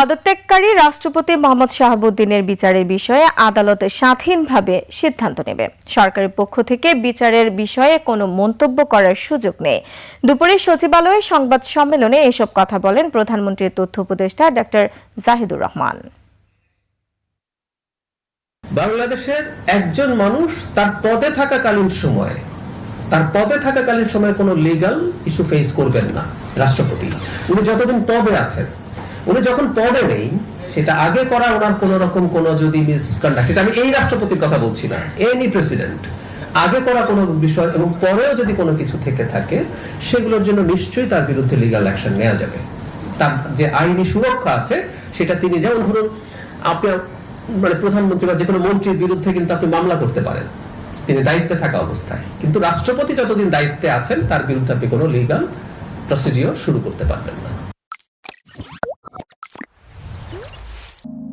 পদত্যাগকারী রাষ্ট্রপতি মোহাম্মদ শাহাবুদ্দিনের বিচারের বিষয়ে আদালত স্বাধীনভাবে সিদ্ধান্ত নেবে। সরকারের পক্ষ থেকে বিচারের বিষয়ে কোনো মন্তব্য করার সুযোগ নেই। দুপুরে সচিবালয়ে সংবাদ সম্মেলনে এসব কথা বলেন প্রধানমন্ত্রীর তথ্য উপদেষ্টা ডক্টর জাহিদুর রহমান। বাংলাদেশের একজন মানুষ তার পদে থাকাকালীন সময়ে কোনো লিগ্যাল ইস্যু ফেস করবেন না। রাষ্ট্রপতি উনি যতদিন পদে আছেন, উনি যখন পদে নেই, সেটা আগে করা ওনার কোন রকম কোন যদি মিসকন্ডাক্ট, আমি এই রাষ্ট্রপতির কথা বলছি না, এনি প্রেসিডেন্ট আগে করা কোনো বিষয় এবং পরেও যদি কোনো কিছু থেকে থাকে, সেগুলোর জন্য নিশ্চয়ই তার বিরুদ্ধে লিগ্যাল অ্যাকশন নেওয়া যাবে। তার যে আইনি সুরক্ষা আছে সেটা তিনি, যেমন ধরুন আপনি প্রধানমন্ত্রী বা যে কোনো মন্ত্রীর বিরুদ্ধে কিন্তু আপনি মামলা করতে পারেন তিনি দায়িত্বে থাকা অবস্থায়, কিন্তু রাষ্ট্রপতি যতদিন দায়িত্বে আছেন তার বিরুদ্ধে আপনি কোনো লিগ্যাল প্রসিডিওর শুরু করতে পারবেন না।